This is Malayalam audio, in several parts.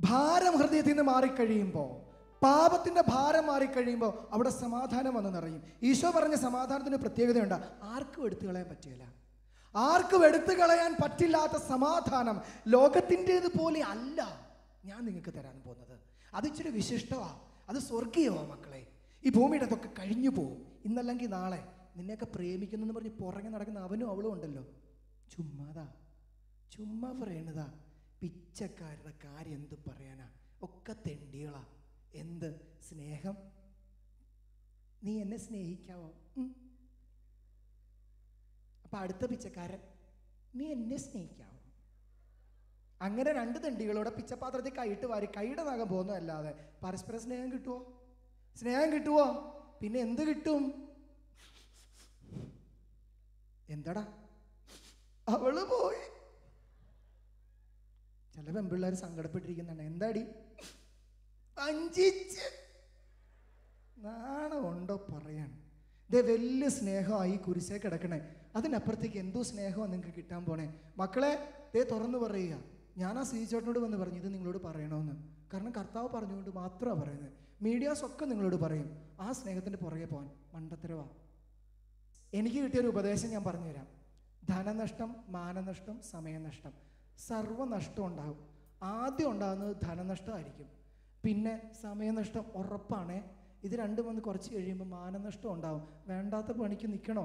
ഭാരം ഹൃദയത്തിൽ നിന്ന് മാറിക്കഴിയുമ്പോൾ, പാപത്തിൻ്റെ ഭാരം മാറിക്കഴിയുമ്പോൾ അവിടെ സമാധാനം വന്ന് നിറയും. ഈശോ പറഞ്ഞ സമാധാനത്തിന് പ്രത്യേകതയുണ്ട്. ആർക്കും എടുത്തു കളയാൻ പറ്റില്ല. ആർക്കും എടുത്തു കളയാൻ പറ്റില്ലാത്ത സമാധാനം ലോകത്തിൻ്റേത് പോലെ അല്ല ഞാൻ നിങ്ങൾക്ക് തരാൻ പോകുന്നത്. അത് ഇച്ചിരി വിശിഷ്ടമാണ്, അത് സ്വർഗീയമാണ് മക്കളെ. ഈ ഭൂമിയുടെ അതൊക്കെ കഴിഞ്ഞു പോകും. ഇന്നല്ലെങ്കിൽ നാളെ നിന്നെയൊക്കെ പ്രേമിക്കുന്നെന്ന് പറഞ്ഞ് പുറകെ നടക്കുന്ന അവനും അവളും ഉണ്ടല്ലോ. ചുമ്മാ പറയണതാ. പിച്ചക്കാരുടെ കാര്യം എന്ത് പറയാനാ, ഒക്കെ തെണ്ടികളാ. എന്ത് സ്നേഹം? നീ എന്നെ സ്നേഹിക്കാവോ? അപ്പൊ അടുത്ത പിച്ചക്കാരൻ, നീ എന്നെ സ്നേഹിക്കാവോ? അങ്ങനെ രണ്ട് തെണ്ടികളോടെ പിച്ചപാത്രത്തിൽ കൈയിട്ട് വാരി കൈയുടെ നഖം പോകുന്നതല്ലാതെ പരസ്പര സ്നേഹം കിട്ടുമോ? സ്നേഹം കിട്ടുമോ? പിന്നെ എന്ത് കിട്ടും? എന്താടാ അവള് പോയി. ചില പെൺപിള്ളേർ സങ്കടപ്പെട്ടിരിക്കുന്നുണ്ട്. എന്താടി പഞ്ചിച്ച് നാണമുണ്ടോ പറയാൻ? ഇതേ വലിയ സ്നേഹമായി കുരിശേ കിടക്കണേ. അതിനപ്പുറത്തേക്ക് എന്തോ സ്നേഹമാണ് നിങ്ങൾക്ക് കിട്ടാൻ പോണേ. മക്കളെ ദേ തുറന്നു പറയുക. ഞാൻ ആ ശ്രീചേട്ടനോട് വന്ന് പറഞ്ഞു ഇത് നിങ്ങളോട് പറയണമെന്ന്. കാരണം കർത്താവ് പറഞ്ഞുകൊണ്ട് മാത്രമാണ് പറയുന്നത്. മീഡിയാസ് ഒക്കെ നിങ്ങളോട് പറയും ആ സ്നേഹത്തിൻ്റെ പുറകെ പോകാൻ. മണ്ടത്തരവാ. എനിക്ക് കിട്ടിയൊരു ഉപദേശം ഞാൻ പറഞ്ഞുതരാം. ധനനഷ്ടം, മാനനഷ്ടം, സമയനഷ്ടം, സർവ്വനഷ്ടം ഉണ്ടാകും. ആദ്യം ഉണ്ടാകുന്നത് ധനനഷ്ടമായിരിക്കും, പിന്നെ സമയനഷ്ടം ഉറപ്പാണേ. ഇത് രണ്ടും വന്ന് കുറച്ച് കഴിയുമ്പോൾ മാനനഷ്ടം ഉണ്ടാവും. വേണ്ടാത്ത പണിക്ക് നിൽക്കണോ?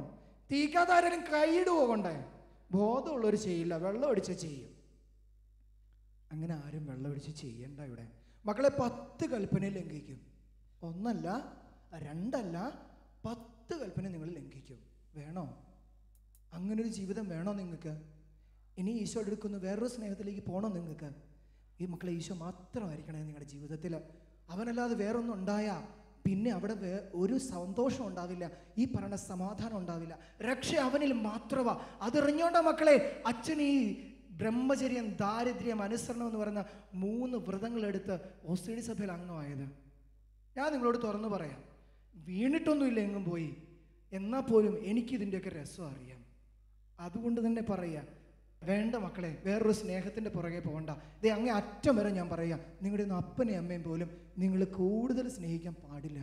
തീക്കാത്ത ആരെങ്കിലും കൈയിടുവോ കൊണ്ടേ? ബോധമുള്ളവർ ചെയ്യില്ല, വെള്ളം ഒടിച്ച് ചെയ്യും. അങ്ങനെ ആരും വെള്ളം ഒടിച്ച് ചെയ്യണ്ട. ഇവിടെ മക്കളെ 10 കൽപ്പന ലംഘിക്കും. 1 അല്ല 2 അല്ല 10 കൽപ്പന നിങ്ങൾ ലംഘിക്കും. വേണോ? അങ്ങനൊരു ജീവിതം വേണോ നിങ്ങൾക്ക്? ഇനി ഈശോ എടുക്കുന്ന വേറൊരു സ്നേഹത്തിലേക്ക് പോകണോ നിങ്ങൾക്ക്? ഈ മക്കളെ ഈശോ മാത്രമായിരിക്കണേ നിങ്ങളുടെ ജീവിതത്തിൽ. അവനല്ലാതെ വേറൊന്നും ഉണ്ടായാൽ പിന്നെ അവിടെ ഒരു സന്തോഷം ഉണ്ടാവില്ല, ഈ പറയുന്ന സമാധാനം ഉണ്ടാവില്ല. രക്ഷ അവനിൽ മാത്രമാ. അതറിഞ്ഞോണ്ട മക്കളെ അച്ഛൻ ഈ ബ്രഹ്മചര്യം, ദാരിദ്ര്യം, അനുസരണം എന്ന് പറയുന്ന 3 വ്രതങ്ങളെടുത്ത് OCD സഭയിൽ അംഗമായത്. ഞാൻ നിങ്ങളോട് തുറന്നു പറയാം, വീണിട്ടൊന്നുമില്ല എങ്ങും പോയി. എന്നാൽ പോലും എനിക്കിതിൻ്റെയൊക്കെ രസം അറിയാം. അതുകൊണ്ട് തന്നെ പറയുക, വേണ്ട മക്കളെ വേറൊരു സ്നേഹത്തിൻ്റെ പുറകെ പോകണ്ട. ഇതേ അങ്ങേ അറ്റം വരെ ഞാൻ പറയാം, നിങ്ങളുടെ ഒന്നും അപ്പനെയും അമ്മയും പോലും നിങ്ങൾ കൂടുതൽ സ്നേഹിക്കാൻ പാടില്ല.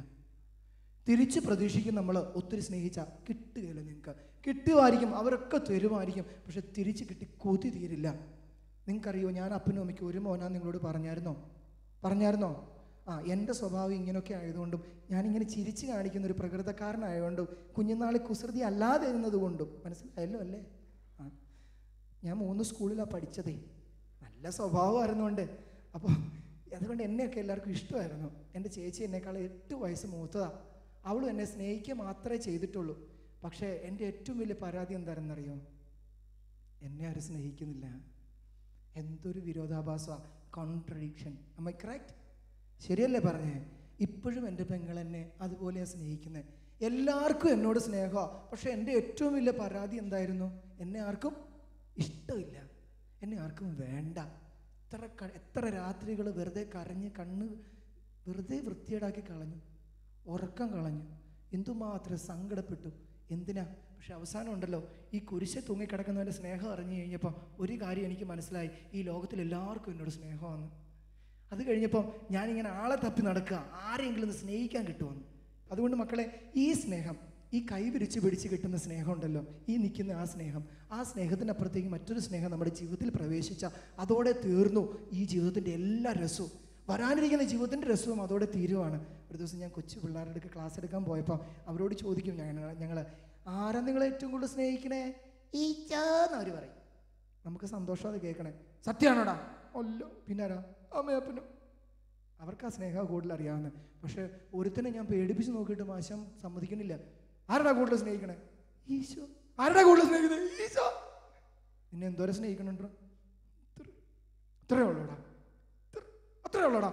തിരിച്ച് പ്രതീക്ഷിക്കും നമ്മൾ ഒത്തിരി സ്നേഹിച്ചാൽ കിട്ടുകയില്ല. നിങ്ങൾക്ക് കിട്ടുമായിരിക്കും, അവരൊക്കെ തരുമായിരിക്കും, പക്ഷെ തിരിച്ച് കിട്ടി കൊതി തീരില്ല. നിങ്ങൾക്കറിയോ, ഞാൻ അപ്പനും അമ്മയ്ക്ക് ഒരു മോനാ നിങ്ങളോട് പറഞ്ഞായിരുന്നോ? എൻ്റെ സ്വഭാവം ഇങ്ങനെയൊക്കെ ആയതുകൊണ്ടും ഞാനിങ്ങനെ ചിരിച്ച് കാണിക്കുന്ന ഒരു പ്രകൃതക്കാരനായതുകൊണ്ടും കുഞ്ഞുനാളിൽ കുസൃതി അല്ലാതെ ഇരുന്നത് കൊണ്ടും മനസ്സിലായല്ലോ അല്ലേ? ഞാൻ 3 സ്കൂളിലാണ് പഠിച്ചതേ. നല്ല സ്വഭാവമായിരുന്നുകൊണ്ട് അപ്പോൾ അതുകൊണ്ട് എന്നെയൊക്കെ എല്ലാവർക്കും ഇഷ്ടമായിരുന്നു. എൻ്റെ ചേച്ചി എന്നെക്കാൾ 8 വയസ്സ് മൂത്തതാണ്. അവളും എന്നെ സ്നേഹിക്കുക മാത്രമേ ചെയ്തിട്ടുള്ളൂ. പക്ഷേ എൻ്റെ ഏറ്റവും വലിയ പരാതി എന്താണെന്നറിയോ? എന്നെ ആരും സ്നേഹിക്കുന്നില്ല. എന്തൊരു വിരോധാഭാസമാണ്, കോൺട്രഡിക്ഷൻ. am I correct? ശരിയല്ലേ പറഞ്ഞേ? ഇപ്പോഴും എൻ്റെ പെങ്ങളെന്നെ അതുപോലെയാണ് സ്നേഹിക്കുന്നത്. എല്ലാവർക്കും എന്നോട് സ്നേഹമാണ്. പക്ഷേ എൻ്റെ ഏറ്റവും വലിയ പരാതി എന്തായിരുന്നു? എന്നെ ആർക്കും ഇഷ്ടമില്ല, എന്നെ ആർക്കും വേണ്ട. എത്ര രാത്രികൾ വെറുതെ കരഞ്ഞ് കണ്ണ് വെറുതെ വൃത്തിയേടാക്കി കളഞ്ഞു, ഉറക്കം കളഞ്ഞു, എന്തുമാത്രം സങ്കടപ്പെട്ടു. എന്തിനാ? പക്ഷെ അവസാനം ഉണ്ടല്ലോ, ഈ കുരിശെ തൂങ്ങിക്കിടക്കുന്നവൻ്റെ സ്നേഹം അറിഞ്ഞു കഴിഞ്ഞപ്പോൾ ഒരു കാര്യം എനിക്ക് മനസ്സിലായി, ഈ ലോകത്തിൽ എല്ലാവർക്കും എന്നോട് സ്നേഹമാണ്. അത് കഴിഞ്ഞപ്പം ഞാനിങ്ങനെ ആളെ തപ്പി നടക്കുക, ആരെങ്കിലും ഒന്ന് സ്നേഹിക്കാൻ കിട്ടുമെന്ന്. അതുകൊണ്ട് മക്കളെ, ഈ സ്നേഹം, ഈ കൈ വിരിച്ച് പിടിച്ച് കിട്ടുന്ന സ്നേഹം ഉണ്ടല്ലോ, ഈ നിൽക്കുന്ന ആ സ്നേഹത്തിനപ്പുറത്തേക്ക് മറ്റൊരു സ്നേഹം നമ്മുടെ ജീവിതത്തിൽ പ്രവേശിച്ചാൽ അതോടെ തീർന്നു ഈ ജീവിതത്തിൻ്റെ എല്ലാ രസവും. വരാനിരിക്കുന്ന ജീവിതത്തിൻ്റെ രസവും അതോടെ തീരുവാണ്. ഒരു ദിവസം ഞാൻ കൊച്ചു പിള്ളേരുടെ അടുത്ത് ക്ലാസ് എടുക്കാൻ പോയപ്പോൾ അവരോട് ചോദിക്കും, ഞങ്ങൾ ആരാ നിങ്ങളെ ഏറ്റവും കൂടുതൽ സ്നേഹിക്കണേ? ഈച്ചാന്ന് അവർ പറയും. നമുക്ക് സന്തോഷം അത് കേൾക്കണേ. സത്യമാണോടാ? അല്ലോ. പിന്നെ ആരാ? അമ്മയപ്പനും. അവർക്ക് ആ സ്നേഹം കൂടുതൽ അറിയാവുന്നത്. പക്ഷെ ഒരുത്തനെ ഞാൻ പേടിപ്പിച്ച് നോക്കിയിട്ട് മാശം സമ്മതിക്കണില്ല. ആരുടെ കൂടുതൽ സ്നേഹിക്കണേ? ഈശോ. ആരുടെ കൂടുതൽ സ്നേഹിക്കുന്നത്? ഈശോ. നിന്നെ എന്തോരം സ്നേഹിക്കണുണ്ടോ? ഇത്രേ ഉള്ളൂടാ, അത്രേ ഉള്ളൂടാ,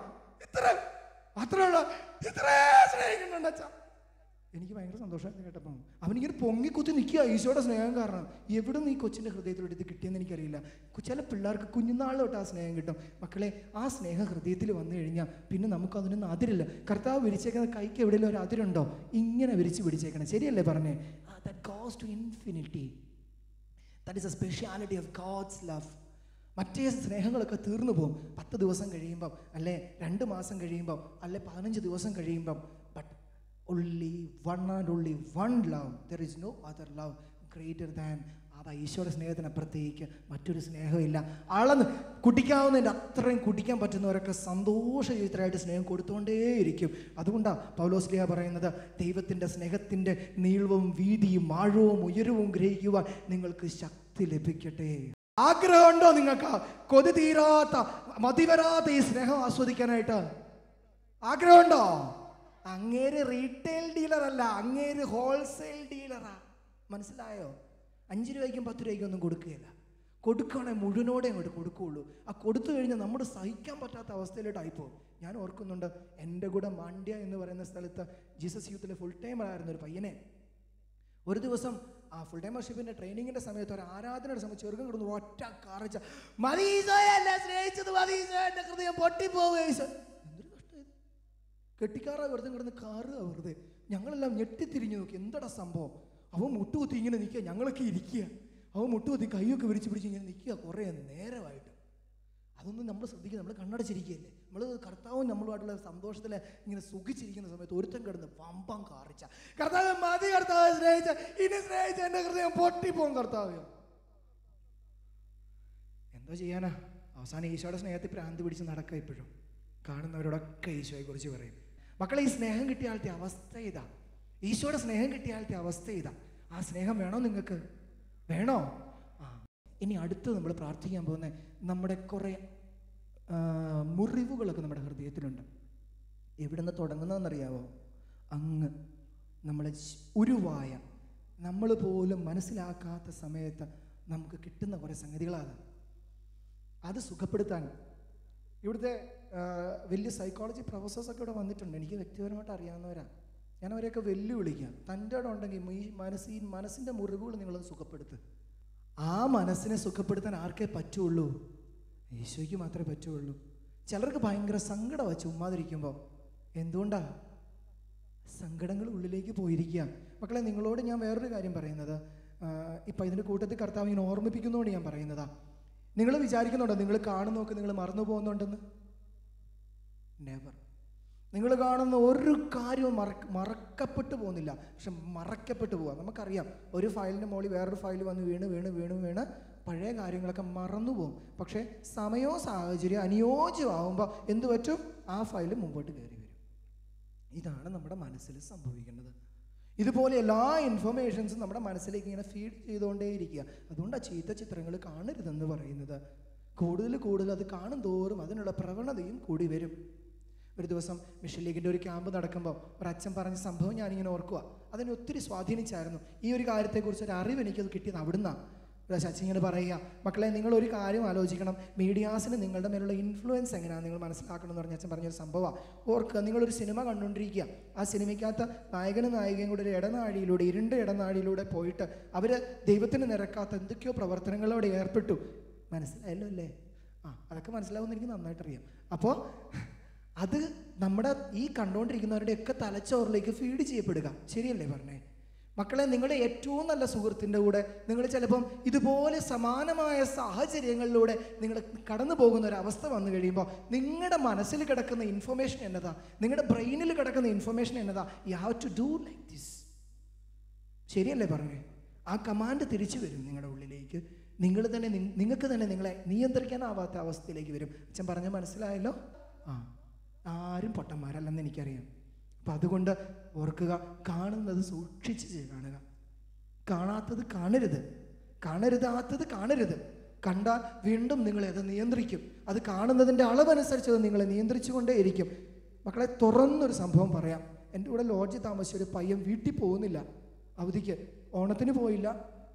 ഇത്രേ സ്നേഹിക്കുന്നുണ്ട് അച്ഛാ. എനിക്ക് ഭയങ്കര സന്തോഷമായിരുന്നു കേട്ടപ്പം. അവനിങ്ങനെ പൊങ്ങിക്കുത്തി നിൽക്കുക ഈശോയുടെ സ്നേഹം കാരണം. എവിടെ നിന്ന് ഈ കൊച്ചിൻ്റെ ഹൃദയത്തിലോട്ട് ഇത് കിട്ടിയെന്ന് എനിക്കറിയില്ല. ചില പിള്ളേർക്ക് കുഞ്ഞുനാൾ തൊട്ട് ആ സ്നേഹം കിട്ടും. മക്കളെ, ആ സ്നേഹം ഹൃദയത്തിൽ വന്നു കഴിഞ്ഞാൽ പിന്നെ നമുക്കതിനൊന്നും അതിരില്ല. കർത്താവ് വിരിച്ചേക്കുന്ന കൈക്ക് എവിടെയെങ്കിലും ഒരു അതിരുണ്ടോ? ഇങ്ങനെ വിരിച്ച് പിടിച്ചേക്കണം. ശരിയല്ലേ പറഞ്ഞേ? That goes to infinity. That is a speciality of God's love. മറ്റേ സ്നേഹങ്ങളൊക്കെ തീർന്നു പോകും 10 ദിവസം കഴിയുമ്പം, അല്ലെ 2 മാസം കഴിയുമ്പം, അല്ലെ 15 ദിവസം കഴിയുമ്പം. But only one and only one love, there is no other love greater than. അതാ ഈശോയുടെ സ്നേഹത്തിനപ്പുറത്തേക്ക് മറ്റൊരു സ്നേഹമില്ല. അളന്ന് കുടിക്കാവുന്നതിൻ്റെ അത്രയും കുടിക്കാൻ പറ്റുന്നവരൊക്കെ സന്തോഷയുക്തരായിട്ട് സ്നേഹം കൊടുത്തുകൊണ്ടേയിരിക്കും. അതുകൊണ്ടാണ് പൗലോസ്ലീഹ പറയുന്നത്, ദൈവത്തിൻ്റെ സ്നേഹത്തിൻ്റെ നീളവും വീതിയും ആഴവും ഉയരവും ഗ്രഹിക്കുവാൻ നിങ്ങൾക്ക് ശക്തി ലഭിക്കട്ടെ. ആഗ്രഹമുണ്ടോ നിങ്ങൾക്ക്? കൊതി തീരാത്ത മതിവരാത്ത ഈ സ്നേഹം ആസ്വദിക്കാനായിട്ട് ആഗ്രഹമുണ്ടോ? അങ്ങേര് റീറ്റെയിൽ ഡീലറല്ല, അങ്ങേര് ഹോൾസെയിൽ ഡീലറാ. മനസ്സിലായോ? 5 രൂപയ്ക്കും 10 രൂപയ്ക്കും ഒന്നും കൊടുക്കുകയില്ല. കൊടുക്കുകയാണെങ്കിൽ മുഴുവനോടെ അങ്ങോട്ട് കൊടുക്കുകയുള്ളൂ. ആ കൊടുത്തു കഴിഞ്ഞാൽ നമ്മുടെ സഹിക്കാൻ പറ്റാത്ത അവസ്ഥയിലോട്ടായിപ്പോൾ. ഞാൻ ഓർക്കുന്നുണ്ട്, എൻ്റെ കൂടെ മാണ്ഡ്യ എന്ന് പറയുന്ന സ്ഥലത്ത് ജീസസ് യൂത്തിലെ ഫുൾ ടൈമറായിരുന്ന ഒരു പയ്യനെ ഒരു ദിവസം ആ ഫുൾ ടൈമർഷിപ്പിൻ്റെ ട്രെയിനിങ്ങിൻ്റെ സമയത്ത് ഒരു ആരാധനയുടെ സമയത്ത് ചെറുക്കം കിടന്നു ഒറ്റ കാറിച്ച മതീസോയല്ല സ്നേഹിച്ചത്, മതീസോ എൻ്റെ ഹൃദയം പൊട്ടിപ്പോവുക. എന്തൊരു കഷ്ടം ഇത്! കെട്ടിക്കാറാ വെറുതെ കിടന്ന് കാറുക വെറുതെ. ഞങ്ങളെല്ലാം ഞെട്ടിത്തിരിഞ്ഞു നോക്കി, എന്താടാ സംഭവം? അവൻ മുട്ടുകുത്തി ഇങ്ങനെ നിൽക്കുക, ഞങ്ങളൊക്കെ ഇരിക്കുക. അവൻ മുട്ടുകുത്തി കൈയൊക്കെ വിരിച്ച് പിടിച്ച് ഇങ്ങനെ നിൽക്കുക കുറേ നേരമായിട്ട്. അതൊന്നും നമ്മൾ ശ്രദ്ധിക്കുക, നമ്മൾ കണ്ണടച്ചിരിക്കുകയല്ലേ. നമ്മൾ കർത്താവും നമ്മളുമായിട്ടുള്ള സന്തോഷത്തിൽ ഇങ്ങനെ സുഖിച്ചിരിക്കുന്ന സമയത്ത് ഒരുത്തൻ കിടന്ന് പമ്പം കാറിച്ച, കർത്താവ് മതി, കർത്താവ് സ്നേഹിച്ച, ഇനി സ്നേഹിച്ച എൻ്റെ ഹൃദയം പൊട്ടിപ്പോകും കർത്താവ്. എന്തോ ചെയ്യാനാ? അവസാനം ഈശോയുടെ സ്നേഹത്തിൽ ഭ്രാന്ത് പിടിച്ച് നടക്കുക. ഇപ്പോഴും കാണുന്നവരോടൊക്കെ ഈശോയെ കുറിച്ച് പറയും. മക്കളെ, ഈ സ്നേഹം കിട്ടിയ ആളത്തെ അവസ്ഥ ഇതാ. ഈശോയുടെ സ്നേഹം കിട്ടിയ ആളത്തെ അവസ്ഥ ഇതാ. ആ സ്നേഹം വേണോ നിങ്ങൾക്ക്? വേണോ? ഇനി അടുത്ത് നമ്മൾ പ്രാർത്ഥിക്കാൻ പോകുന്നത്, നമ്മുടെ കുറേ മുറിവുകളൊക്കെ നമ്മുടെ ഹൃദയത്തിലുണ്ട്. എവിടെ നിന്ന് തുടങ്ങുന്നതെന്നറിയാവോ? അങ്ങ് നമ്മളെ ഉരുവായ, നമ്മൾ പോലും മനസ്സിലാക്കാത്ത സമയത്ത് നമുക്ക് കിട്ടുന്ന കുറേ സംഗതികളാണ്. അത് സുഖപ്പെടുത്താൻ ഇവിടുത്തെ വലിയ സൈക്കോളജി പ്രൊഫസേഴ്സൊക്കെ ഇവിടെ വന്നിട്ടുണ്ട്. എനിക്ക് വ്യക്തിപരമായിട്ട് അറിയാവുന്നവരാണ്. ഞാൻ അവരെയൊക്കെ വെല്ലുവിളിക്കാം. തൻ്റെ ഇടം ഉണ്ടെങ്കിൽ ഈ മനസ്സിൻ്റെ മുറിവുകൾ നിങ്ങളത് സുഖപ്പെടുത്തുക. ആ മനസ്സിനെ സുഖപ്പെടുത്താൻ ആർക്കേ പറ്റുള്ളൂ? ഈശോയ്ക്ക് മാത്രമേ പറ്റുള്ളൂ. ചിലർക്ക് ഭയങ്കര സങ്കടമാണ് ചുമ്മാതിരിക്കുമ്പോൾ. എന്തുകൊണ്ടാണ്? സങ്കടങ്ങൾ ഉള്ളിലേക്ക് പോയിരിക്കുക. മക്കളെ, നിങ്ങളോട് ഞാൻ വേറൊരു കാര്യം പറയുന്നത്, ഇപ്പം ഇതിൻ്റെ കൂട്ടത്തിൽ കർത്താവ് ഇങ്ങനെ ഓർമ്മിപ്പിക്കുന്നതുകൊണ്ട് ഞാൻ പറയുന്നതാ. നിങ്ങൾ വിചാരിക്കുന്നുണ്ടോ നിങ്ങൾ കാണുന്നതൊക്കെ നിങ്ങൾ മറന്നു പോകുന്നുണ്ടെന്ന്? നെവർ. നിങ്ങൾ കാണുന്ന ഒരു കാര്യവും മറക്കപ്പെട്ടു പോകുന്നില്ല, പക്ഷെ മറക്കപ്പെട്ടു പോവാം. നമുക്കറിയാം, ഒരു ഫയലിൻ്റെ മുകളിൽ വേറൊരു ഫയൽ വന്ന് വീണ് പഴയ കാര്യങ്ങളൊക്കെ മറന്നു പോകും. പക്ഷേ സമയവും സാഹചര്യം അനുയോജ്യമാകുമ്പോൾ എന്തു പറ്റും? ആ ഫയൽ മുമ്പോട്ട് കയറി വരും. ഇതാണ് നമ്മുടെ മനസ്സിൽ സംഭവിക്കുന്നത്. ഇതുപോലെ എല്ലാ ഇൻഫർമേഷൻസും നമ്മുടെ മനസ്സിലേക്ക് ഇങ്ങനെ ഫീഡ് ചെയ്തുകൊണ്ടേയിരിക്കുക. അതുകൊണ്ടാണ് ചീത്ത ചിത്രങ്ങൾ കാണരുതെന്ന് പറയുന്നത്. കൂടുതൽ അത് കാണും തോറും അതിനുള്ള പ്രവണതയും കൂടി വരും. ഒരു ദിവസം മിഷൻ ലീഗിൻ്റെ ഒരു ക്യാമ്പ് നടക്കുമ്പോൾ ഒരു അച്ഛൻ പറഞ്ഞ സംഭവം ഞാനിങ്ങനെ ഓർക്കുക. അതിനെ ഒത്തിരി സ്വാധീനിച്ചായിരുന്നു. ഈ ഒരു കാര്യത്തെക്കുറിച്ച് ഒരു അറിവ് എനിക്കത് കിട്ടിയത് അവിടുന്നാണ്. ഒരു അച്ഛൻ ഇങ്ങനെ പറയുക, മക്കളെ, നിങ്ങളൊരു കാര്യം ആലോചിക്കണം, മീഡിയാസിന് നിങ്ങളുടെ മേലുള്ള ഇൻഫ്ലുവൻസ് എങ്ങനെയാണ് നിങ്ങൾ മനസ്സിലാക്കണം എന്ന് പറഞ്ഞ അച്ഛൻ പറഞ്ഞൊരു സംഭവമാണ്. ഓർക്കുക, നിങ്ങളൊരു സിനിമ കണ്ടുകൊണ്ടിരിക്കുക. ആ സിനിമയ്ക്കകത്ത് നായകനും നായികയും കൂടെ ഒരു ഇടനാഴിയിലൂടെ, ഇരുണ്ട ഇടനാഴിയിലൂടെ പോയിട്ട് അവർ ദൈവത്തിന് നിരക്കാത്ത എന്തൊക്കെയോ പ്രവർത്തനങ്ങളോട് ഏർപ്പെട്ടു. മനസ്സിലായല്ലോ അല്ലേ? അതൊക്കെ മനസ്സിലാവുമെന്ന് എനിക്ക് നന്നായിട്ടറിയാം. അപ്പോൾ അത് നമ്മുടെ ഈ കണ്ടുകൊണ്ടിരിക്കുന്നവരുടെയൊക്കെ തലച്ചോറിലേക്ക് ഫീഡ് ചെയ്യപ്പെടുക. ശരിയല്ലേ പറഞ്ഞേ? മക്കളെ, നിങ്ങളുടെ ഏറ്റവും നല്ല സുഹൃത്തിൻ്റെ കൂടെ നിങ്ങൾ ചിലപ്പം ഇതുപോലെ സമാനമായ സാഹചര്യങ്ങളിലൂടെ നിങ്ങൾ കടന്നു പോകുന്ന ഒരവസ്ഥ വന്നു കഴിയുമ്പോൾ നിങ്ങളുടെ മനസ്സിൽ കിടക്കുന്ന ഇൻഫർമേഷൻ എന്നതാ, നിങ്ങളുടെ ബ്രെയിനിൽ കിടക്കുന്ന ഇൻഫർമേഷൻ എന്നതാ, you have to do like this. ശരിയല്ലേ പറഞ്ഞേ? ആ കമാൻഡ് തിരിച്ചു വരും നിങ്ങളുടെ ഉള്ളിലേക്ക്. നിങ്ങൾക്ക് തന്നെ നിങ്ങളെ നിയന്ത്രിക്കാനാവാത്ത അവസ്ഥയിലേക്ക് വരും. അച്ഛൻ പറഞ്ഞ മനസ്സിലായല്ലോ? ആരും പൊട്ടന്മാരല്ലെന്ന് എനിക്കറിയാം. അപ്പം അതുകൊണ്ട് ഓർക്കുക, കാണുന്നത് സൂക്ഷിച്ച് കാണുക. കാണാത്തത് കാണരുത്, കാണരുതാത്തത് കാണരുത്. കണ്ടാൽ വീണ്ടും നിങ്ങളെ അത് നിയന്ത്രിക്കും. അത് കാണുന്നതിൻ്റെ അളവനുസരിച്ച് അത് നിങ്ങളെ നിയന്ത്രിച്ചു കൊണ്ടേയിരിക്കും. മക്കളെ, തുറന്നൊരു സംഭവം പറയാം. എൻ്റെ കൂടെ ലോഡ്ജിൽ താമസിച്ച ഒരു പയ്യൻ വീട്ടിൽ പോകുന്നില്ല. അവധിക്ക് ഓണത്തിന് പോയില്ല.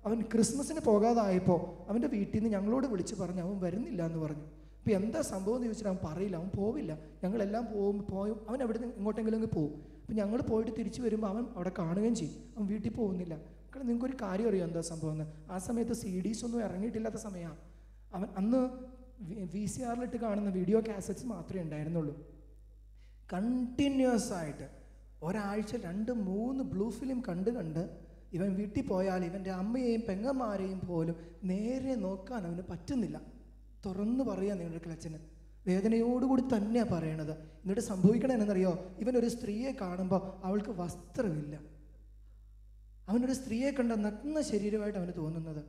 അവൻ ക്രിസ്മസിന് പോകാതായപ്പോൾ അവൻ്റെ വീട്ടിൽ നിന്ന് ഞങ്ങളോട് വിളിച്ച് പറഞ്ഞു അവൻ വരുന്നില്ല എന്ന് പറഞ്ഞു. അപ്പോൾ എന്താ സംഭവം എന്ന് ചോദിച്ചാൽ അവൻ പറയില്ല, അവൻ പോവില്ല. ഞങ്ങളെല്ലാം പോയും അവൻ അവിടെ നിന്ന് എങ്ങോട്ടെങ്കിലും പോകും. അപ്പോൾ ഞങ്ങൾ പോയിട്ട് തിരിച്ചു വരുമ്പോൾ അവൻ അവിടെ കാണുകയും ചെയ്യും. അവൻ വീട്ടിൽ പോകുന്നില്ല. കാരണം നിങ്ങൾക്കൊരു കാര്യം അറിയാം എന്താ സംഭവം എന്ന്. ആ സമയത്ത് CDs ഒന്നും ഇറങ്ങിയിട്ടില്ലാത്ത സമയമാണ്. അവൻ അന്ന് VCRലിട്ട് കാണുന്ന വീഡിയോ കാസറ്റ്സ് മാത്രമേ ഉണ്ടായിരുന്നുള്ളൂ. കണ്ടിന്യൂസ് ആയിട്ട് ഒരാഴ്ച 2-3 ബ്ലൂ ഫിലിം കണ്ട് ഇവൻ വീട്ടിൽ പോയാൽ ഇവൻ്റെ അമ്മയെയും പെങ്ങന്മാരെയും പോലും നേരെ നോക്കാൻ അവന് പറ്റുന്നില്ല. തുറന്നു പറയാ നിങ്ങളുടെ അച്ഛന്, വേദനയോടുകൂടി തന്നെയാണ് പറയണത്. എന്നിട്ട് സംഭവിക്കണത് എന്നറിയോ? ഇവനൊരു സ്ത്രീയെ കാണുമ്പോൾ അവൾക്ക് വസ്ത്രമില്ല. അവനൊരു സ്ത്രീയെ കണ്ട നഗ്ന ശരീരമായിട്ട് അവന് തോന്നുന്നത്.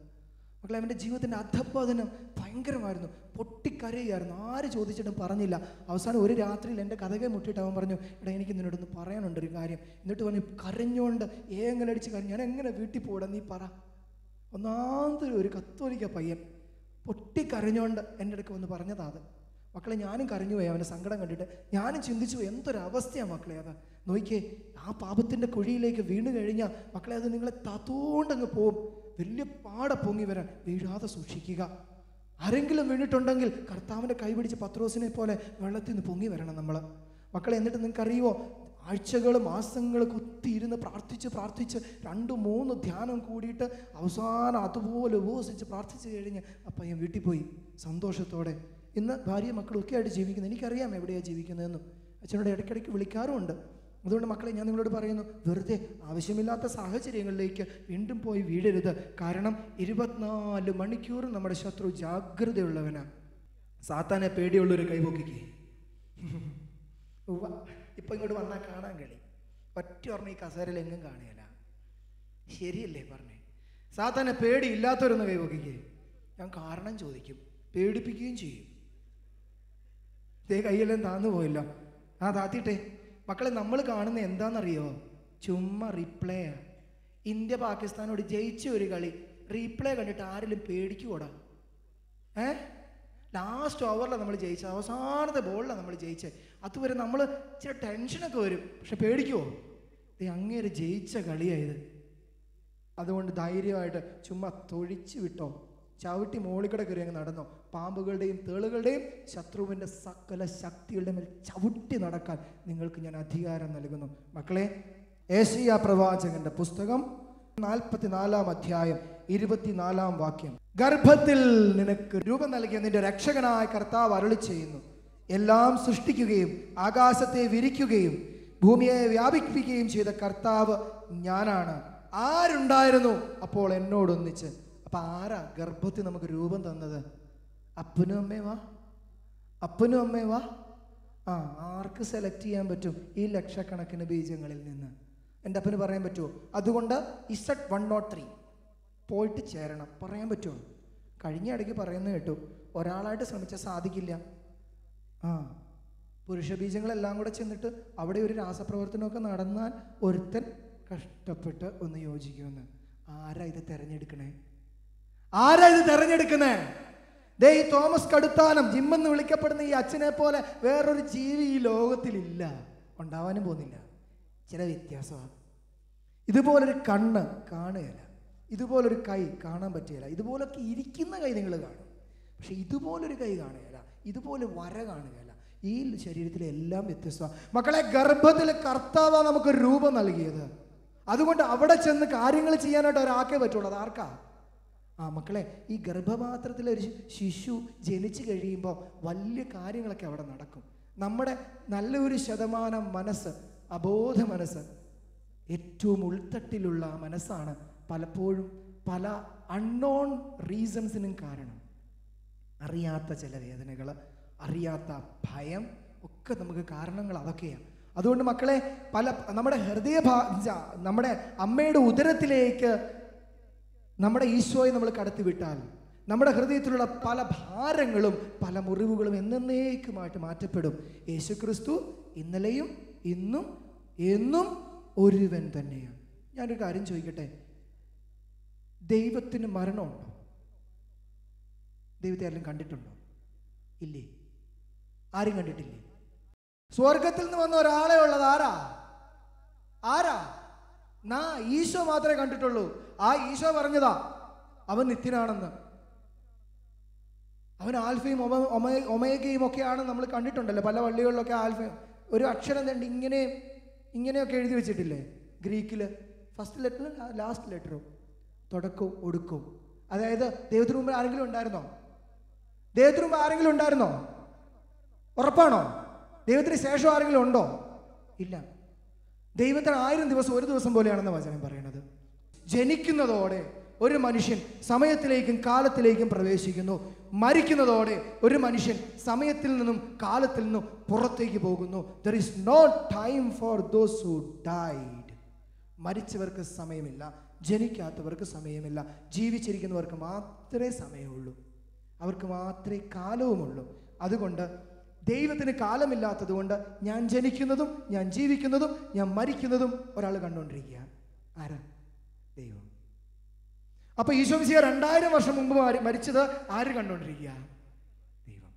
മക്കളെ, അവൻ്റെ ജീവിതത്തിൻ്റെ അധപ്പതനം ഭയങ്കരമായിരുന്നു. പൊട്ടിക്കരയായിരുന്നു. ആര് ചോദിച്ചിട്ടും പറഞ്ഞില്ല. അവസാനം ഒരു രാത്രിയിൽ എൻ്റെ കഥകെ മുട്ടിയിട്ട് അവൻ പറഞ്ഞു, എടാ എനിക്ക് നിന്നോടൊന്ന് പറയാനുണ്ടൊരു കാര്യം. എന്നിട്ട് അവന് കരഞ്ഞുകൊണ്ട് ഏങ്ങലടിച്ച് കരഞ്ഞു, ഞാൻ എങ്ങനെ വീട്ടിൽ പോടാ നീ പറ. ഒന്നാമത്തെ ഒരു കത്തോലിക്ക പയ്യൻ പൊട്ടിക്കരഞ്ഞുകൊണ്ട് എൻ്റെ അടുക്ക് വന്ന് പറഞ്ഞതാ അത്. മക്കളെ, ഞാനും കരഞ്ഞു പോയി അവൻ്റെ സങ്കടം കണ്ടിട്ട്. ഞാനും ചിന്തിച്ചു പോയി, എന്തൊരവസ്ഥയാണ് മക്കളെ അത്. നോക്കിയേ, ആ പാപത്തിൻ്റെ കുഴിയിലേക്ക് വീണ് കഴിഞ്ഞാൽ മക്കളെ അത് നിങ്ങളെ താത്തോണ്ടങ്ങ് പോവും. വലിയ പാടെ പൊങ്ങി വരാൻ വീഴാതെ സൂക്ഷിക്കുക. ആരെങ്കിലും വീണിട്ടുണ്ടെങ്കിൽ കർത്താവിൻ്റെ കൈ പിടിച്ച് പത്രോസിനെ പോലെ വെള്ളത്തിൽ നിന്ന് പൊങ്ങി വരണം നമ്മൾ മക്കളെ. എന്നിട്ട് നിങ്ങൾക്കറിയുമോ, ആഴ്ചകൾ മാസങ്ങൾ കുത്തിയിരുന്ന് പ്രാർത്ഥിച്ച് 2-3 ധ്യാനം കൂടിയിട്ട് അവസാനം അതുപോലെ ഉപവസിച്ച് പ്രാർത്ഥിച്ച് കഴിഞ്ഞ് അപ്പം ഞാൻ വീട്ടിൽ പോയി സന്തോഷത്തോടെ. ഇന്ന് ഭാര്യ മക്കളൊക്കെ ആയിട്ട് ജീവിക്കുന്നത്. എനിക്കറിയാം എവിടെയാണ് ജീവിക്കുന്നതെന്നും. അച്ഛനോട് ഇടയ്ക്കിടയ്ക്ക് വിളിക്കാറുമുണ്ട്. അതുകൊണ്ട് മക്കളെ, ഞാൻ നിങ്ങളോട് പറയുന്നു, വെറുതെ ആവശ്യമില്ലാത്ത സാഹചര്യങ്ങളിലേക്ക് വീണ്ടും പോയി വീഴരുത്. കാരണം 24 മണിക്കൂറും നമ്മുടെ ശത്രു ജാഗ്രതയുള്ളവനാണ്. സാത്താനെ പേടിയുള്ളൊരു കൈപൊക്കിക്ക്. ഇപ്പം ഇങ്ങോട്ട് വന്നാൽ കാണാൻ കളി ഒറ്റ ഓർമ്മ ഈ കസേരയിൽ എങ്ങും കാണുകയില്ല. ശരിയല്ലേ പറഞ്ഞേ? സാത്താനെ പേടിയില്ലാത്തവരൊന്ന് കൈപൊക്കിക്ക്. ഞാൻ കാരണം ചോദിക്കും, പേടിപ്പിക്കുകയും ചെയ്യും. ഇതേ കൈയെല്ലാം താന്നു പോയില്ല. താത്തിട്ടെ മക്കളെ, നമ്മൾ കാണുന്ന എന്താണെന്നറിയോ? ചുമ്മാ റീപ്ലേയാ. ഇന്ത്യ പാകിസ്ഥാനോട് ജയിച്ച ഒരു കളി റീപ്ലേ കണ്ടിട്ട് ആരെങ്കിലും പേടിക്കൂടാ? ലാസ്റ്റ് ഓവറിലാണ് നമ്മൾ ജയിച്ചത്, അവസാനത്തെ ബോളിലാണ് നമ്മൾ ജയിച്ചത്. അതുവരെ നമ്മൾ ഇച്ചിരി ടെൻഷനൊക്കെ വരും, പക്ഷെ പേടിക്കുമോ? അങ്ങേര് ജയിച്ച കളിയായത്. അതുകൊണ്ട് ധൈര്യമായിട്ട് ചുമ്മാ തൊഴിച്ചു വിട്ടോ, ചവിട്ടി മോളിക്കട കയറി അങ്ങ് നടന്നോ. പാമ്പുകളുടെയും തേളുകളുടെയും ശത്രുവിൻ്റെ സകല ശക്തികളുടെ മേൽ ചവിട്ടി നടക്കാൻ നിങ്ങൾക്ക് ഞാൻ അധികാരം നൽകുന്നു. മക്കളെ, ഏശയ്യാ പ്രവാചകന്റെ പുസ്തകം 44-ാം അധ്യായം 24-ാം വാക്യം. ഗർഭത്തിൽ നിനക്ക് രൂപം നൽകിയ നിന്റെ രക്ഷകനായ കർത്താവ് അരുളി ചെയ്യുന്നു, എല്ലാം സൃഷ്ടിക്കുകയും ആകാശത്തെ വിരിക്കുകയും ഭൂമിയെ വ്യാപിപ്പിക്കുകയും ചെയ്ത കർത്താവ് ഞാനാണ്. ആരുണ്ടായിരുന്നു അപ്പോൾ എന്നോടൊന്നിച്ച്? അപ്പൊ ആരാ ഗർഭത്തിൽ നമുക്ക് രൂപം തന്നത്? അപ്പനും അമ്മേ വാ. ആർക്ക് സെലക്ട് ചെയ്യാൻ പറ്റും ഈ ലക്ഷക്കണക്കിന് ബീജങ്ങളിൽ നിന്ന്? എൻ്റെ അപ്പന് പറയാൻ പറ്റുമോ? അതുകൊണ്ട് Z103 പോയിട്ട് ചേരണം പറയാൻ പറ്റുമോ? കഴിഞ്ഞ ഇടയ്ക്ക് പറയുന്നത് കേട്ടു, ഒരാളായിട്ട് ശ്രമിച്ചാൽ സാധിക്കില്ല. പുരുഷ ബീജങ്ങളെല്ലാം കൂടെ ചെന്നിട്ട് അവിടെ ഒരു രാസപ്രവർത്തനമൊക്കെ നടന്നാൽ ഒരുത്തൻ കഷ്ടപ്പെട്ട് ഒന്ന് യോജിക്കുമെന്ന്. ആരാ ഇത് തെരഞ്ഞെടുക്കണേ? ദേ ഈ തോമസ് കടുത്താനം ജിമ്മെന്ന് വിളിക്കപ്പെടുന്ന ഈ അച്ഛനെ പോലെ വേറൊരു ജീവി ഈ ലോകത്തിലില്ല, ഉണ്ടാവാനും പോകുന്നില്ല. ചില വ്യത്യാസമാണ്. ഇതുപോലൊരു കണ്ണ് കാണുകയില്ല, ഇതുപോലൊരു കൈ കാണാൻ പറ്റുകയില്ല, ഇതുപോലൊക്കെ ഇരിക്കുന്ന കൈ നിങ്ങൾ കാണും, പക്ഷെ ഇതുപോലൊരു കൈ കാണുകയില്ല, ഇതുപോലെ വര കാണുകയില്ല. ഈ ശരീരത്തിലെ എല്ലാം വ്യത്യസ്തമാണ്. മക്കളെ, ഗർഭത്തിൽ കർത്താവ് നമുക്ക് രൂപം നൽകിയത്. അതുകൊണ്ട് അവിടെ ചെന്ന് കാര്യങ്ങൾ ചെയ്യാനായിട്ട് ഒരാൾക്കേ പറ്റുള്ളൂ. അത് ആർക്കാ? മക്കളെ, ഈ ഗർഭപാത്രത്തിലൊരു ശിശു ജനിച്ചു കഴിയുമ്പോൾ വലിയ കാര്യങ്ങളൊക്കെ അവിടെ നടക്കും. നമ്മുടെ നല്ലൊരു ശതമാനം മനസ്സ്, അബോധ മനസ്സ്, ഏറ്റവും ഉൾത്തട്ടിലുള്ള മനസ്സാണ് പലപ്പോഴും പല അൺനോൺ റീസൺസിനും കാരണം. അറിയാത്ത ചില വേദനകൾ, അറിയാത്ത ഭയം ഒക്കെ നമുക്ക് കാരണങ്ങൾ അതൊക്കെയാണ്. അതുകൊണ്ട് മക്കളെ, നമ്മുടെ നമ്മുടെ അമ്മയുടെ ഉദരത്തിലേക്ക് നമ്മുടെ ഈശോയെ നമ്മൾ കടത്തിവിട്ടാൽ നമ്മുടെ ഹൃദയത്തിലുള്ള പല ഭാരങ്ങളും പല മുറിവുകളും എന്നേക്കുമായിട്ട് മാറ്റപ്പെടും. യേശുക്രിസ്തു ഇന്നലെയും ഇന്നും എന്നും ഒരുവൻ തന്നെയാണ്. ഞാനൊരു കാര്യം ചോദിക്കട്ടെ, ദൈവത്തിന് മരണമുണ്ടോ? ദൈവത്തെ ആരെങ്കിലും കണ്ടിട്ടുണ്ടോ? ഇല്ലേ? ആരും കണ്ടിട്ടില്ലേ? സ്വർഗത്തിൽ നിന്ന് വന്ന ഒരാളെ ഉള്ളത് ആരാ? ഈശോ മാത്രമേ കണ്ടിട്ടുള്ളൂ. ആ ഈശോ പറഞ്ഞതാ അവൻ നിത്യനാണെന്ന്. അവൻ ആൽഫയും ഒമേഗയും ഒക്കെയാണ് നമ്മൾ കണ്ടിട്ടുണ്ടല്ലോ. പല പള്ളികളിലൊക്കെ ആൽഫയും ഒരു അക്ഷരം തണ്ടി ഇങ്ങനെയൊക്കെ എഴുതി വെച്ചിട്ടില്ലേ? ഗ്രീക്കിൽ ഫസ്റ്റ് ലെറ്ററും ലാസ്റ്റ് ലെറ്ററും, തുടക്കവും ഒടുക്കവും. അതായത് ദൈവത്തിന് മുമ്പ് ആരെങ്കിലും ഉണ്ടായിരുന്നോ? ഉറപ്പാണോ? ദൈവത്തിന് ശേഷം ആരെങ്കിലും ഉണ്ടോ? ഇല്ല. ദൈവത്തിന് 1000 ദിവസം ഒരു ദിവസം പോലെയാണെന്ന് വചനം പറയണത്. ജനിക്കുന്നതോടെ ഒരു മനുഷ്യൻ സമയത്തിലേക്കും കാലത്തിലേക്കും പ്രവേശിക്കുന്നു. മരിക്കുന്നതോടെ ഒരു മനുഷ്യൻ സമയത്തിൽ നിന്നും കാലത്തിൽ നിന്നും പുറത്തേക്ക് പോകുന്നു. There is no time for those who died. മരിച്ചവർക്ക് സമയമില്ല, ജനിക്കാത്തവർക്ക് സമയമില്ല. ജീവിച്ചിരിക്കുന്നവർക്ക് മാത്രമേ സമയമുള്ളൂ, അവർക്ക് മാത്രമേ കാലവുമുള്ളൂ. അതുകൊണ്ട് ദൈവത്തിന് കാലമില്ലാത്തത് കൊണ്ട് ഞാൻ ജനിക്കുന്നതും ഞാൻ ജീവിക്കുന്നതും ഞാൻ മരിക്കുന്നതും ഒരാൾ കണ്ടുകൊണ്ടിരിക്കുക. ആരാ? ദൈവം. അപ്പൊ ഈശോ മിശിഹ 2000 വർഷം മുമ്പ് മരിച്ചത് ആര് കണ്ടുകൊണ്ടിരിക്കുക? ദൈവം.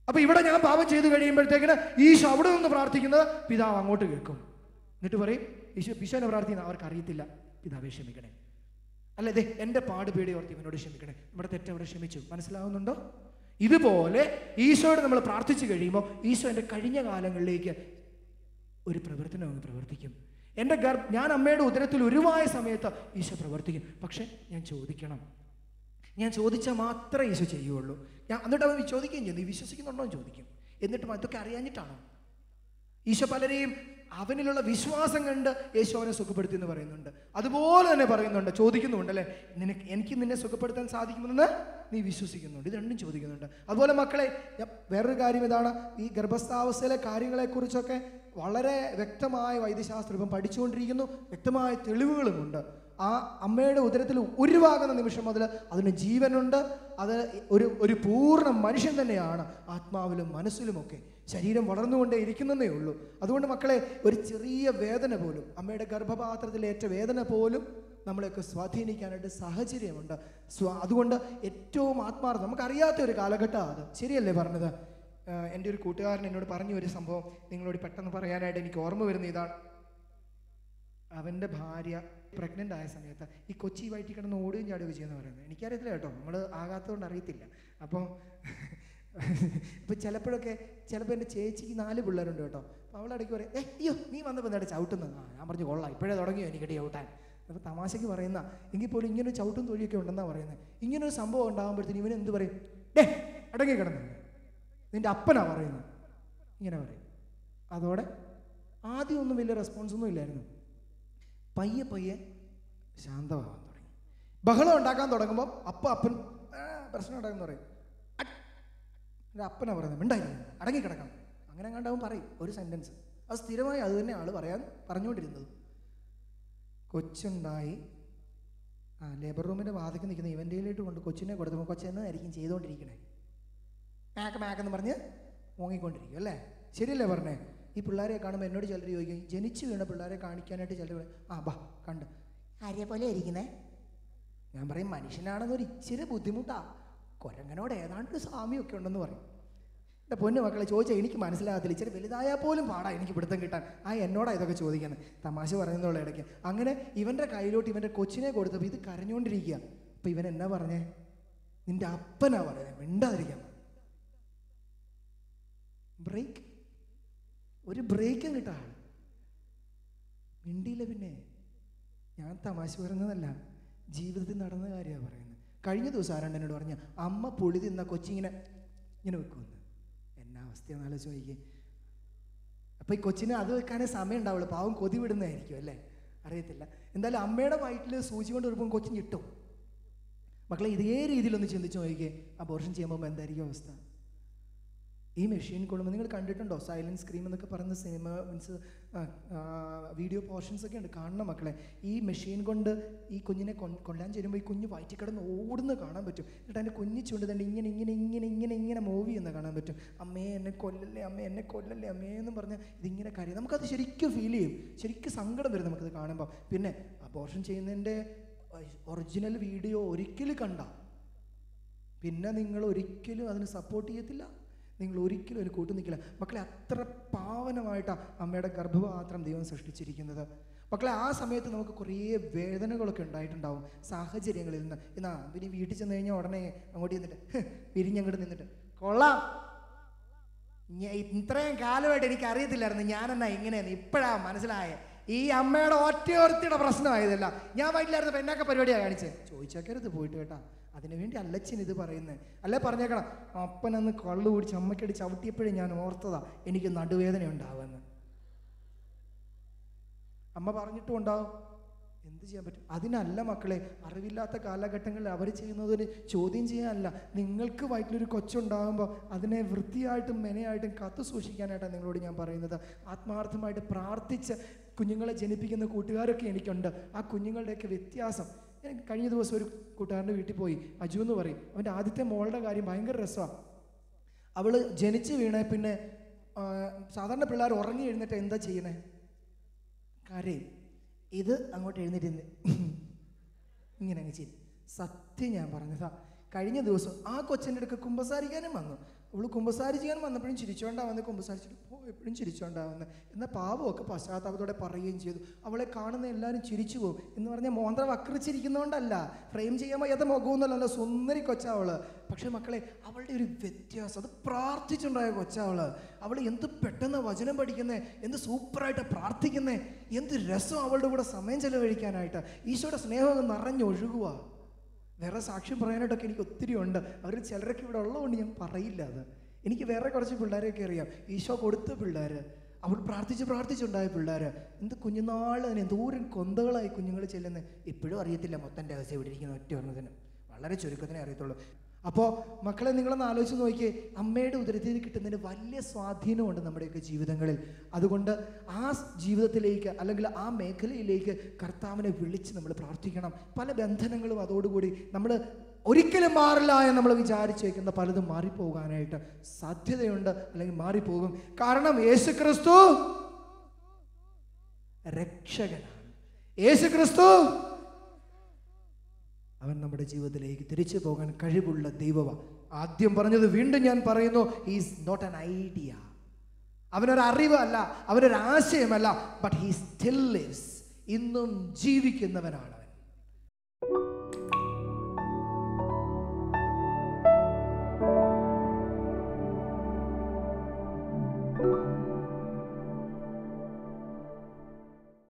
അപ്പൊ ഇവിടെ ഞാൻ പാപം ചെയ്ത് കഴിയുമ്പോഴത്തേക്കിന് ഈശോ അവിടെ നിന്ന് പ്രാർത്ഥിക്കുന്നത് പിതാവ് അങ്ങോട്ട് കേൾക്കും. എന്നിട്ട് പറയും, ഈശോനെ പ്രാർത്ഥിക്കുന്ന അവർക്ക് അറിയത്തില്ല, പിതാവെ ക്ഷമിക്കണേ. അല്ലേ, എൻ്റെ പാടുപേടി ഓർത്തി ഇവനോട് ക്ഷമിക്കണേ, നമ്മുടെ തെറ്റ് അവിടെ ക്ഷമിച്ചു. മനസ്സിലാവുന്നുണ്ടോ? ഇതുപോലെ ഈശോയോട് നമ്മൾ പ്രാർത്ഥിച്ചു കഴിയുമ്പോൾ ഈശോ എൻ്റെ കഴിഞ്ഞ കാലങ്ങളിലേക്ക് ഒരു പ്രവർത്തനം അങ്ങ് പ്രവർത്തിക്കും. ഞാൻ അമ്മയുടെ ഉദരത്തിൽ ഉരുവായ സമയത്ത് ഈശോ പ്രവർത്തിക്കും. പക്ഷെ ഞാൻ ചോദിക്കണം, ഞാൻ ചോദിച്ചാൽ മാത്രമേ ഈശോ ചെയ്യുള്ളൂ. എന്നിട്ട് അവൻ ചോദിക്കുകയും ചെയ്യും, നീ വിശ്വസിക്കുന്നുണ്ടോ എന്ന് ചോദിക്കും. എന്നിട്ടും അതൊക്കെ അറിയാഞ്ഞിട്ടാണോ? ഈശോ പലരെയും അവനിലുള്ള വിശ്വാസം കണ്ട് യേശു അവനെ സുഖപ്പെടുത്തി എന്ന് പറയുന്നുണ്ട്. അതുപോലെ തന്നെ പറയുന്നുണ്ട്, ചോദിക്കുന്നുണ്ട് അല്ലേ, എനിക്ക് നിന്നെ സുഖപ്പെടുത്താൻ സാധിക്കുമെന്ന് നീ വിശ്വസിക്കുന്നുണ്ട്. ഇത് രണ്ടും ചോദിക്കുന്നുണ്ട്. അതുപോലെ മക്കളെ, വേറൊരു കാര്യം ഇതാണ്, ഈ ഗർഭസ്ഥാവസ്ഥയിലെ കാര്യങ്ങളെക്കുറിച്ചൊക്കെ വളരെ വ്യക്തമായ വൈദ്യശാസ്ത്രം ഇപ്പം പഠിച്ചുകൊണ്ടിരിക്കുന്നു, വ്യക്തമായ തെളിവുകളുമുണ്ട്. ആ അമ്മയുടെ ഉദരത്തിൽ ഉരുവാകുന്ന നിമിഷം മുതൽ അതിന് ജീവനുണ്ട്. അത് ഒരു പൂർണ്ണ മനുഷ്യൻ തന്നെയാണ്, ആത്മാവിലും മനസ്സിലുമൊക്കെ. ശരീരം വളർന്നുകൊണ്ടേ ഇരിക്കുന്നതേ ഉള്ളൂ. അതുകൊണ്ട് മക്കളെ, ഒരു ചെറിയ വേദന പോലും, അമ്മയുടെ ഗർഭപാത്രത്തിലേറ്റ വേദന പോലും നമ്മളെയൊക്കെ സ്വാധീനിക്കാനായിട്ട് സാഹചര്യമുണ്ട്. അതുകൊണ്ട് ഏറ്റവും ആത്മാർത്ഥം, നമുക്കറിയാത്ത ഒരു കാലഘട്ടമാണ് അത്. ശരിയല്ലേ പറഞ്ഞത്? എൻ്റെ ഒരു കൂട്ടുകാരൻ എന്നോട് പറഞ്ഞ ഒരു സംഭവം നിങ്ങളോട് പെട്ടെന്ന് പറയാനായിട്ട് എനിക്ക് ഓർമ്മ വരുന്ന ഇതാണ്. അവൻ്റെ ഭാര്യ പ്രഗ്നൻ്റ് ആയ സമയത്ത് ഈ കൊച്ചി വയറ്റിൽ കിടന്ന് ഓടുകയും ചാടുകയും ചെയ്യുന്ന പറയുന്നത്. എനിക്കറിയത്തില്ല കേട്ടോ, നമ്മൾ ആകാത്തതുകൊണ്ട് അറിയത്തില്ല. അപ്പോൾ ചിലപ്പോൾ എൻ്റെ ചേച്ചിക്ക് 4 പിള്ളേരുണ്ട് കേട്ടോ. അപ്പോൾ അവളിടയ്ക്ക് പറയും, അയ്യോ നീ വന്നപ്പോൾ എന്താ ചവിട്ടുന്നത്? ഞാൻ പറഞ്ഞു, കൊള്ളാം, ഇപ്പോഴേ തുടങ്ങിയോ എനിക്കടി ചവിട്ടാൻ. അപ്പോൾ തമാശയ്ക്ക് പറയുന്ന, എങ്കിൽ പോലും ഇങ്ങനൊരു ചവിട്ടും തൊഴിയൊക്കെ ഉണ്ടെന്നാണ് പറയുന്നത്. ഇങ്ങനൊരു സംഭവം ഉണ്ടാകുമ്പോഴത്തേന് ഇവൻ എന്ത് പറയും? അടങ്ങി കിടന്നു, നിൻ്റെ അപ്പനാ പറയുന്നത്, ഇങ്ങനെ പറയും. അതോടെ ആദ്യമൊന്നും വലിയ റെസ്പോൺസൊന്നും ഇല്ലായിരുന്നു. പയ്യെ പയ്യെ ശാന്തമാവാൻ തുടങ്ങി. ബഹളം ഉണ്ടാക്കാൻ തുടങ്ങുമ്പോൾ അപ്പൻ പ്രശ്നം ഉണ്ടാകുമെന്ന് പറയും. അപ്പനാ പറയുന്നത്, മിണ്ടായിരുന്നു, അടങ്ങിക്കിടക്കണം, അങ്ങനെ കണ്ടാവും പറയും ഒരു സെൻറ്റൻസ്. അത് സ്ഥിരമായി അത് തന്നെ ആൾ പറഞ്ഞുകൊണ്ടിരുന്നത്. കൊച്ചുണ്ടായി ലേബർ റൂമിൻ്റെ വാതിക്ക് നിൽക്കുന്ന ഇവൻ്റെയിലോട്ട് കൊണ്ട് കൊച്ചിനെ കൊടുത്തപ്പോൾ കൊച്ചെന്നായിരിക്കും ചെയ്തുകൊണ്ടിരിക്കണേ, മാക്കെന്ന് പറഞ്ഞ് മോങ്ങിക്കൊണ്ടിരിക്കും അല്ലേ? ശരിയല്ലേ പറഞ്ഞേ? ഈ പിള്ളേരെ കാണുമ്പോൾ എന്നോട് ചിലർ ചോദിക്കും, ജനിച്ചു വീണ പിള്ളേരെ കാണിക്കാനായിട്ട് ചിലർ പറയും, ബാ കണ്ട് ആര്യെ പോലെ ഇരിക്കുന്നേ. ഞാൻ പറയും, മനുഷ്യനാണെന്നൊരു ഇച്ചിരി ബുദ്ധിമുട്ടാണ്, കുരങ്ങനോട് ഏതാണ്ട് സാമ്യമൊക്കെ ഉണ്ടെന്ന് പറയും. എൻ്റെ പൊന്നു മക്കളെ, ചോദിച്ചാൽ എനിക്ക് മനസ്സിലാകത്തില്ല, ഇച്ചിരി വലുതായാൽ പോലും പാടാ എനിക്ക് പിടുത്തം കിട്ടാൻ. എന്നോടാ ഇതൊക്കെ ചോദിക്കുന്നത്, തമാശ പറയുന്നുള്ള ഇടയ്ക്ക്. അങ്ങനെ ഇവൻ്റെ കയ്യിലോട്ട് ഇവൻ്റെ കൊച്ചിനെ കൊടുത്തപ്പോൾ ഇത് കരഞ്ഞുകൊണ്ടിരിക്കുക. അപ്പം ഇവൻ എന്നാ പറഞ്ഞേ? നിൻ്റെ അപ്പനാ പറയുന്നത്, മിണ്ടാതിരിക്കാൻ. ബ്രേക്ക്, ഒരു ബ്രേക്കും കിട്ടാൻ മിണ്ടിയില്ല. പിന്നെ ഞാൻ തമാശ പറയുന്നതല്ല, ജീവിതത്തിൽ നടന്ന കാര്യമാണ് പറയുന്നത്. കഴിഞ്ഞ ദിവസം ആരാണ്ട് എന്നോട് പറഞ്ഞ, അമ്മ പൊളി തിന്ന കൊച്ചിങ്ങനെ വെക്കുമെന്ന്. എന്നാ അവസ്ഥയെന്ന് ആലോചിച്ച് നോക്കിക്കേ. അപ്പോൾ ഈ കൊച്ചിന് അത് വെക്കാനേ സമയം ഉണ്ടാവുള്ളൂ, പാവം കൊതി വിടുന്നതായിരിക്കും അല്ലേ, അറിയത്തില്ല. എന്തായാലും അമ്മയുടെ വയറ്റിൽ സൂചി കൊണ്ട് വരുമ്പോൾ കൊച്ചിന് കിട്ടും. മക്കളെ, ഇതേ രീതിയിലൊന്ന് ചിന്തിച്ച് നോക്കിക്കേ, അബോർഷൻ ചെയ്യുമ്പോൾ എന്തായിരിക്കും അവസ്ഥ? ഈ മെഷീൻ കൊള്ളുമ്പോൾ നിങ്ങൾ കണ്ടിട്ടുണ്ടോ? സൈലൻസ് സ്ക്രീം എന്നൊക്കെ പറയുന്ന സിനിമ വീഡിയോ പോർഷൻസ് ഒക്കെ ഉണ്ട്, കാണണം മക്കളെ. ഈ മെഷീൻ കൊണ്ട് ഈ കുഞ്ഞിനെ കൊല്ലാൻ ചേരുമ്പോൾ ഈ കുഞ്ഞ് വയറ്റിൽ കിടന്ന് ഓടുന്നത് കാണാൻ പറ്റും. എന്നിട്ട് അതിൻ്റെ കുഞ്ഞ് ചൂണ്ട് തന്നെ ഇങ്ങനെ മൂവ് ചെയ്യുന്നത് കാണാൻ പറ്റും. അമ്മേ എന്നെ കൊല്ലല്ലേ, അമ്മേ എന്നെ കൊല്ലല്ലേ, അമ്മേ എന്ന് പറഞ്ഞാൽ ഇതിങ്ങനെ കാര്യം നമുക്കത് ശരിക്കും ഫീൽ ചെയ്യും, ശരിക്കും സങ്കടം വരും നമുക്കത് കാണുമ്പോൾ. പിന്നെ അബോർഷൻ ചെയ്യുന്നതിൻ്റെ ഒറിജിനൽ വീഡിയോ ഒരിക്കലും കണ്ട പിന്നെ നിങ്ങൾ ഒരിക്കലും അതിന് സപ്പോർട്ട് ചെയ്യത്തില്ല, നിങ്ങൾ ഒരിക്കലും അതിന് കൂട്ടു നിൽക്കില്ല. മക്കളെ, അത്ര പാവനമായിട്ടാണ് അമ്മയുടെ ഗർഭപാത്രം ദൈവം സൃഷ്ടിച്ചിരിക്കുന്നത്. മക്കളെ, ആ സമയത്ത് നമുക്ക് കുറേ വേദനകളൊക്കെ ഉണ്ടായിട്ടുണ്ടാവും സാഹചര്യങ്ങളിൽ നിന്ന്. പിന്നെ വീട്ടിൽ ചെന്ന് കഴിഞ്ഞാൽ ഉടനെ അങ്ങോട്ട് ചെന്നിട്ട് പിരിഞ്ഞങ്ങോട്ട് നിന്നിട്ട്, കൊള്ളാം, ഇത്രയും കാലമായിട്ട് എനിക്ക് അറിയത്തില്ലായിരുന്നു ഞാനെന്നാ ഇങ്ങനെയെന്ന്, ഇപ്പോഴാണ് മനസ്സിലായ. ഈ അമ്മയുടെ ഒറ്റയൊരുത്തിയുടെ പ്രശ്നമായതല്ല, ഞാൻ വയറ്റിലായിരുന്നപ്പോൾ എന്നൊക്കെ പരിപാടിയാണ് കാണിച്ചത്. ചോദിച്ചേക്കരുത് പോയിട്ട് കേട്ടാ, അതിനുവേണ്ടി അല്ലച്ചൻ ഇത് പറയുന്നത്. അല്ലേ പറഞ്ഞേക്കണം, അപ്പനന്ന് കള്ളു കുടിച്ച് അമ്മയ്ക്കടി ചവിട്ടിയപ്പോഴേ ഞാൻ ഓർത്തതാ എനിക്ക് നടുവേദന ഉണ്ടാവുമെന്ന്. അമ്മ പറഞ്ഞിട്ടും ഉണ്ടാവും, എന്ത് ചെയ്യാൻ പറ്റും? അതിനല്ല മക്കളെ, അറിവില്ലാത്ത കാലഘട്ടങ്ങളിൽ അവർ ചെയ്യുന്നതിന് ചോദ്യം ചെയ്യാനല്ല. നിങ്ങൾക്ക് വയറ്റിലൊരു കൊച്ചുണ്ടാകുമ്പോൾ അതിനെ വൃത്തിയായിട്ടും മെനയായിട്ടും കാത്തു സൂക്ഷിക്കാനായിട്ടാണ് നിങ്ങളോട് ഞാൻ പറയുന്നത്. ആത്മാർത്ഥമായിട്ട് പ്രാർത്ഥിച്ച് കുഞ്ഞുങ്ങളെ ജനിപ്പിക്കുന്ന കൂട്ടുകാരൊക്കെ എനിക്കുണ്ട്. ആ കുഞ്ഞുങ്ങളുടെയൊക്കെ വ്യത്യാസം. ഞാൻ കഴിഞ്ഞ ദിവസം ഒരു കൂട്ടുകാരൻ്റെ വീട്ടിൽ പോയി. അജു എന്ന് പറയും. അവൻ്റെ ആദ്യത്തെ മോളുടെ കാര്യം ഭയങ്കര രസമാണ്. അവൾ ജനിച്ച് വീണേ പിന്നെ സാധാരണ പിള്ളേർ ഉറങ്ങി എഴുന്നേറ്റ് എന്താ ചെയ്യണേ? കരയും. ഇത് അങ്ങോട്ട് എഴുന്നേറ്റ് ഇങ്ങനെ അങ്ങ് ചെയ്യും. സത്യം ഞാൻ പറഞ്ഞതാ. കഴിഞ്ഞ ദിവസം ആ കൊച്ചിൻ്റെ അടുക്ക് കുമ്പസാരിക്കാനും വന്നു. അവൾ കുമ്പസാരിക്കാൻ വന്നപ്പോഴും ചിരിച്ചോണ്ടാവുന്നത്, കുമ്പസാരിച്ചിട്ട് എപ്പോഴും ചിരിച്ചോണ്ടാവുന്നത്. എന്നാൽ പാവമൊക്കെ പശ്ചാത്താപത്തോടെ പറയുകയും ചെയ്തു. അവളെ കാണുന്ന എല്ലാവരും ചിരിച്ചു പോകും എന്ന് പറഞ്ഞാൽ മോന്ത്ര വക്രിച്ചിരിക്കുന്നതുകൊണ്ടല്ല, ഫ്രെയിം ചെയ്യാൻ വയ്യാത്ത മുഖമൊന്നുമല്ലല്ലോ, സുന്ദരി കൊച്ചവള്. പക്ഷെ മക്കളെ, അവളുടെ ഒരു വ്യത്യാസം, അത് പ്രാർത്ഥിച്ചുണ്ടായ കൊച്ചവള്. അവൾ എന്ത് പെട്ടെന്ന് വചനം പഠിക്കുന്നേ, എന്ത് സൂപ്പറായിട്ട് പ്രാർത്ഥിക്കുന്നേ, എന്ത് രസം അവളുടെ കൂടെ സമയം ചെലവഴിക്കാനായിട്ട്. ഈശോയുടെ സ്നേഹം നിറഞ്ഞൊഴുകുക. വേറെ സാക്ഷ്യം പറയാനായിട്ടൊക്കെ എനിക്ക് ഒത്തിരി ഉണ്ട്. അവർ ചിലരൊക്കെ ഇവിടെ ഉള്ളതുകൊണ്ട് ഞാൻ പറയില്ല. അത് എനിക്ക് വേറെ കുറച്ച് പിള്ളേരെയൊക്കെ അറിയാം. ഈശോ കൊടുത്ത പിള്ളേർ, അവൾ പ്രാർത്ഥിച്ചുണ്ടായ പിള്ളേർ. എന്ത് കുഞ്ഞുനാൾ തന്നെ എന്തോരം കൊന്തകളായി കുഞ്ഞുങ്ങൾ ചെല്ലുന്നത്. ഇപ്പോഴും അറിയത്തില്ല മൊത്തം രഹസ്യം ഇവിടെ ഇരിക്കുന്ന ഒറ്റ ഒരെണ്ണത്തിന്, വളരെ ചുരുക്കത്തിനെ അറിയത്തുള്ളൂ. അപ്പോൾ മക്കളെ, നിങ്ങളൊന്ന് ആലോചിച്ച് നോക്കിയേ, അമ്മയുടെ ഉദരത്തിൽ നിന്ന് കിട്ടുന്നതിന് വലിയ സ്വാധീനമുണ്ട് നമ്മുടെയൊക്കെ ജീവിതങ്ങളിൽ. അതുകൊണ്ട് ആ ജീവിതത്തിലേക്ക് അല്ലെങ്കിൽ ആ മേഖലയിലേക്ക് കർത്താവിനെ വിളിച്ച് നമ്മൾ പ്രാർത്ഥിക്കണം. പല ബന്ധനങ്ങളും അതോടുകൂടി നമ്മൾ ഒരിക്കലും മാറില്ല എന്ന് നമ്മൾ വിചാരിച്ചേക്കുന്ന പലതും മാറിപ്പോകാനായിട്ട് സാധ്യതയുണ്ട്, അല്ലെങ്കിൽ മാറിപ്പോകും. കാരണം യേശുക്രിസ്തു രക്ഷകനാണ്. യേശുക്രിസ്തു അവൻ നമ്മുടെ ജീവിതത്തിലേക്ക് തിരിച്ചു പോകാൻ കഴിവുള്ള ദൈവമാണ്. ആദ്യം പറഞ്ഞത് വീണ്ടും ഞാൻ പറയുന്നു, ഹീസ് നോട്ട് ആൻ ഐഡിയ. അവനൊരറിവല്ല, അവനൊരാശയമല്ല, ബട്ട് ഹീ സ്റ്റിൽ ലിവ്സ്. ഇന്നും ജീവിക്കുന്നവനാണ്.